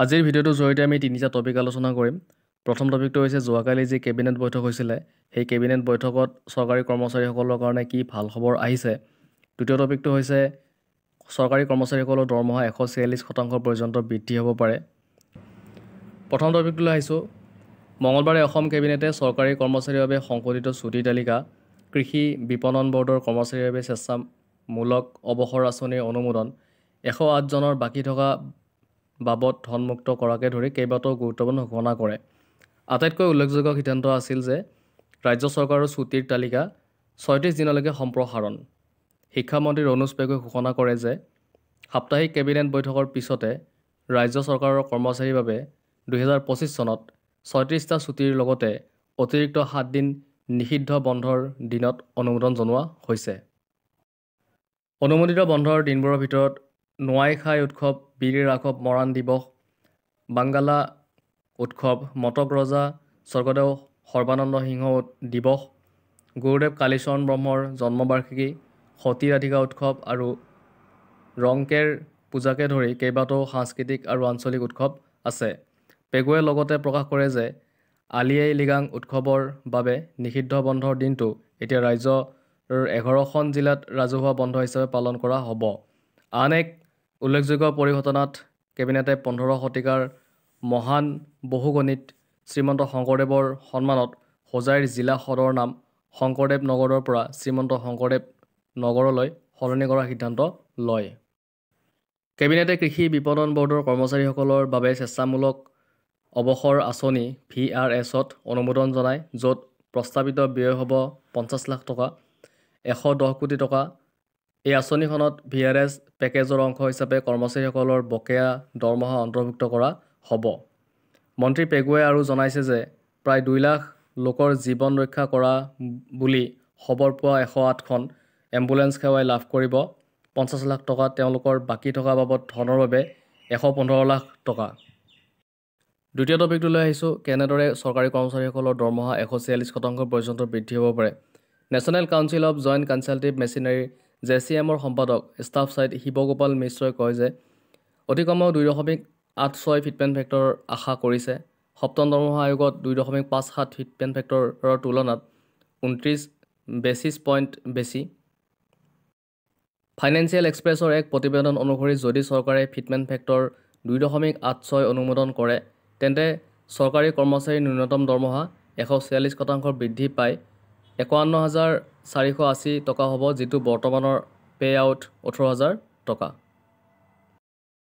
আজিৰ ভিডিঅ'টোৰ জৰিয়তে আমি তিনিটা টপিক আলোচনা কৰিম। প্ৰথম টপিকটো হৈছে যোৱাকালি যি কেবিনেট বৈঠক হৈছিলে, সেই কেবিনেট বৈঠকত চৰকাৰী কৰ্মচাৰীসকলৰ কাৰণে কি ভাল খবৰ আহিছে। দ্বিতীয় টপিকটো হৈছে চৰকাৰী কৰ্মচাৰীসকলৰ দৰমহা 146% পৰ্যন্ত বৃদ্ধি হ'ব পাৰে। প্ৰথম টপিকটোলৈ আহিছোঁ। মঙলবাৰে অসম কেবিনেটে চৰকাৰী কৰ্মচাৰীৰ বাবে সংশোধিত ছুটীৰ তালিকা, কৃষি বিপণন বৰ্ডৰ কৰ্মচাৰীৰ বাবে স্বেচ্ছামূলক অৱসৰ আঁচনিৰ অনুমোদন, 108 জনৰ বাকী থকা বাবদ ধনমুক্ত কৰাকে ধৰি কেইবাটাও গুৰুত্বপূৰ্ণ ঘোষণা কৰে। আটাইতকৈ উল্লেখযোগ্য সিদ্ধান্ত আছিল যে ৰাজ্য চৰকাৰৰ ছুটীৰ তালিকা 36 দিনলৈকে সম্প্ৰসাৰণ। শিক্ষামন্ত্ৰী ৰণোজ পেগুৱে ঘোষণা কৰে যে সাপ্তাহিক কেবিনেট বৈঠকৰ পিছতে ৰাজ্য চৰকাৰৰ কৰ্মচাৰীৰ বাবে 2025 চনত 36টা ছুটীৰ লগতে অতিৰিক্ত 7 দিন নিষিদ্ধ বন্ধৰ দিনত অনুমোদন জনোৱা হৈছে। অনুমোদিত বন্ধৰ দিনবোৰৰ ভিতৰত নোৱাইখাই উৎসৱ, বীৰ ৰাঘৱ মৰাণ দিৱস, বাংগালা উৎসৱ, মটক ৰজা স্বৰ্গদেউ সৰ্বানন্দ সিংহ দিৱস, গুৰুদেৱ কালীচৰণ ব্ৰহ্মৰ জন্মবাৰ্ষিকী, সতী ৰাধিকা উৎসৱ আৰু ৰংকেৰ পূজাকে ধৰি কেইবাটাও সাংস্কৃতিক আৰু আঞ্চলিক উৎসৱ আছে। পেগুৱে লগতে প্ৰকাশ কৰে যে আলি আই লৃগাং উৎসৱৰ বাবে নিষিদ্ধ বন্ধৰ দিনটো এতিয়া ৰাজ্যৰ 11খন জিলাত ৰাজহুৱা বন্ধ হিচাপে পালন কৰা হ'ব। আন এক উল্লেখযোগ্য পৰিঘটনাত কেবিনেটে 15 শতিকাৰ মহান বহুগণিত শ্ৰীমন্ত শংকৰদেৱৰ সন্মানত হোজাইৰ জিলা সদৰ নাম শংকৰদেৱ নগৰৰ পৰা শ্ৰীমন্ত শংকৰদেৱ নগৰলৈ সলনি কৰাৰ সিদ্ধান্ত লয়। কেবিনেটে কৃষি বিপণন বৰ্ডৰ কৰ্মচাৰীসকলৰ বাবে স্বেচ্ছামূলক অৱসৰ আঁচনি VRS-ত অনুমোদন জনায়, য'ত প্ৰস্তাৱিত ব্যয় হ'ব 50 লাখ টকা, 110 কোটি টকা। এই আঁচনিখনত VRS পেকেজৰ অংশ হিচাপে কৰ্মচাৰীসকলৰ বকেয়া দৰমহা অন্তৰ্ভুক্ত কৰা হ'ব। মন্ত্ৰী পেগুৱে আৰু জনাইছে যে প্ৰায় 2 লাখ লোকৰ জীৱন ৰক্ষা কৰা বুলি খবৰ পোৱা 108খন এম্বুলেন্স সেৱাই লাভ কৰিব 50 লাখ টকা, তেওঁলোকৰ বাকী থকা বাবদ ধনৰ বাবে 115 লাখ টকা। দ্বিতীয় টপিকটোলৈ আহিছোঁ। কেনেদৰে চৰকাৰী কৰ্মচাৰীসকলৰ দৰমহা 146% পৰ্যন্ত বৃদ্ধি হ'ব পাৰে। National Council of Joint Consultative Machinery JCM-ৰ সম্পাদক ষ্টাফ ছাইদ শিৱগোপাল মিশ্ৰই কয় যে অতি কমেও 2.86 ফিটমেন্ট ফেক্টৰ আশা কৰিছে। সপ্তম দৰমহা আয়োগত 2.57 ফিটমেন্ট ফেক্টৰৰ তুলনাত 29 বেচিছ পইণ্ট বেছি। ফাইনেন্সিয়েল এক্সপ্ৰেছৰ এক প্ৰতিবেদন অনুসৰি যদি চৰকাৰে ফিটমেন্ট ফেক্টৰ 2.86 অনুমোদন কৰে, তেন্তে চৰকাৰী কৰ্মচাৰীৰ ন্যূনতম দৰমহা 146% বৃদ্ধি পাই 51,480 টকা হ'ব, যিটো বৰ্তমানৰ পে আউট 18,000 টকা।